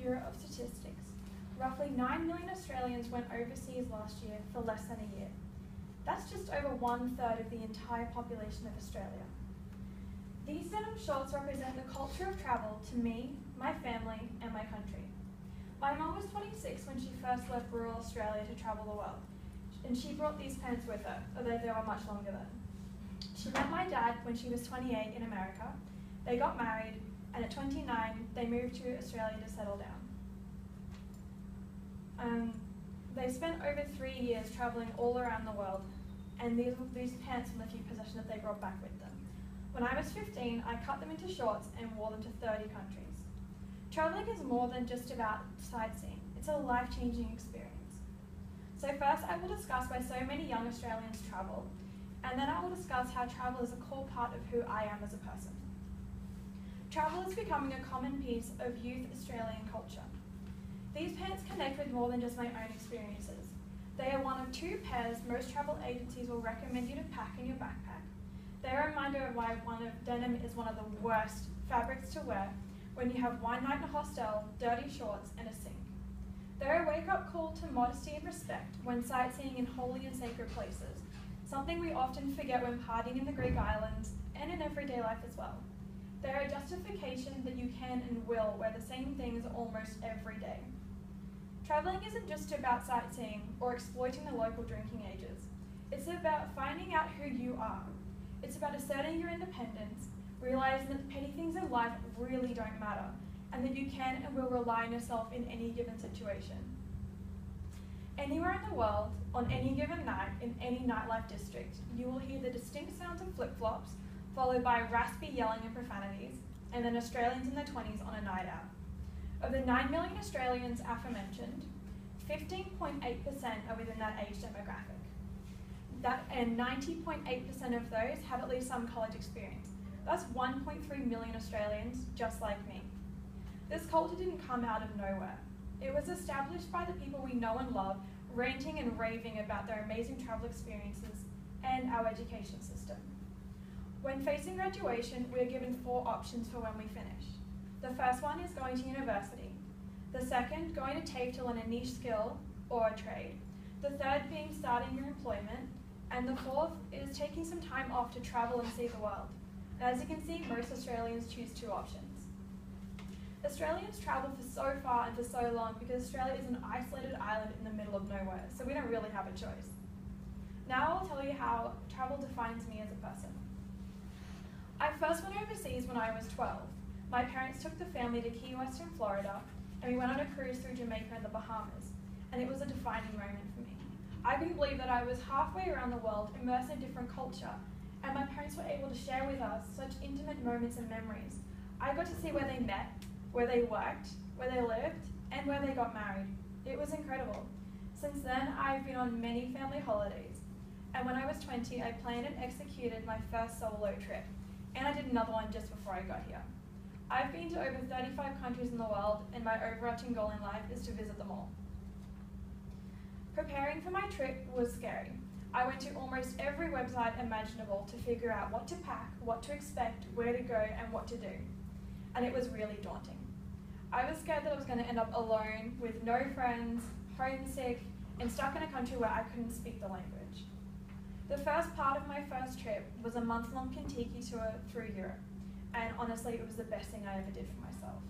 Bureau of Statistics, roughly 9 million Australians went overseas last year for less than a year. That's just over 1/3 of the entire population of Australia. These denim shorts represent the culture of travel to me, my family, and my country. My mum was 26 when she first left rural Australia to travel the world, and she brought these pants with her, although they were much longer then. She met my dad when she was 28 in America. They got married, and at 29, they moved to Australia to settle down. They spent over 3 years traveling all around the world, and these pants were the few possessions that they brought back with them. When I was 15, I cut them into shorts and wore them to 30 countries. Traveling is more than just about sightseeing. It's a life-changing experience. So first, I will discuss why so many young Australians travel, and then I will discuss how travel is a core part of who I am as a person. Travel is becoming a common piece of youth Australian culture. These pants connect with more than just my own experiences. They are one of 2 pairs most travel agencies will recommend you to pack in your backpack. They are a reminder of why denim is one of the worst fabrics to wear when you have one night in a hostel, dirty shorts, and a sink. They're a wake-up call to modesty and respect when sightseeing in holy and sacred places, something we often forget when partying in the Greek islands and in everyday life as well. They're a justification that you can and will wear the same things almost every day. Traveling isn't just about sightseeing or exploiting the local drinking ages. It's about finding out who you are. It's about asserting your independence, realizing that the petty things in life really don't matter, and that you can and will rely on yourself in any given situation. Anywhere in the world, on any given night, in any nightlife district, you will hear the distinct sounds of flip-flops, followed by raspy yelling and profanities, and then Australians in their 20s on a night out. Of the 9 million Australians aforementioned, 15.8% are within that age demographic. And 90.8% of those have at least some college experience. That's 1.3 million Australians just like me. This culture didn't come out of nowhere. It was established by the people we know and love, ranting and raving about their amazing travel experiences and our education system. When facing graduation, we are given 4 options for when we finish. The first one is going to university. The second, going to TAFE to learn a niche skill or a trade. The third being starting your employment. And the fourth is taking some time off to travel and see the world. And as you can see, most Australians choose 2 options. Australians travel for so far and for so long because Australia is an isolated island in the middle of nowhere, so we don't really have a choice. Now I'll tell you how travel defines me as a person. I first went overseas when I was 12. My parents took the family to Key West in Florida, and we went on a cruise through Jamaica and the Bahamas, and it was a defining moment for me. I couldn't believe that I was halfway around the world, immersed in a different culture, and my parents were able to share with us such intimate moments and memories. I got to see where they met, where they worked, where they lived, and where they got married. It was incredible. Since then, I've been on many family holidays, and when I was 20, I planned and executed my first solo trip, and I did another one just before I got here. I've been to over 35 countries in the world, and my overarching goal in life is to visit them all. Preparing for my trip was scary. I went to almost every website imaginable to figure out what to pack, what to expect, where to go, and what to do. And it was really daunting. I was scared that I was going to end up alone, with no friends, homesick, and stuck in a country where I couldn't speak the language. The first part of my first trip was a month-long Kentucky tour through Europe, and honestly, it was the best thing I ever did for myself.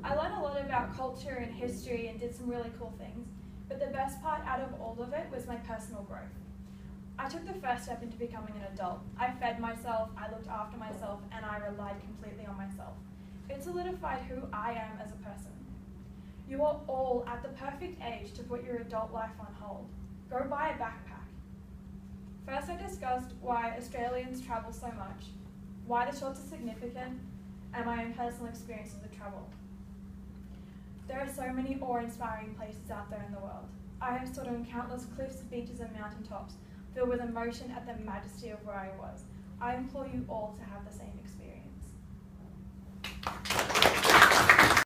I learned a lot about culture and history and did some really cool things, but the best part out of all of it was my personal growth. I took the first step into becoming an adult. I fed myself, I looked after myself, and I relied completely on myself. It solidified who I am as a person. You are all at the perfect age to put your adult life on hold. Go buy a backpack. First, I discussed why Australians travel so much, why the shorts are significant, and my own personal experiences with travel. There are so many awe-inspiring places out there in the world. I have stood on countless cliffs, beaches, and mountaintops, filled with emotion at the majesty of where I was. I implore you all to have the same experience.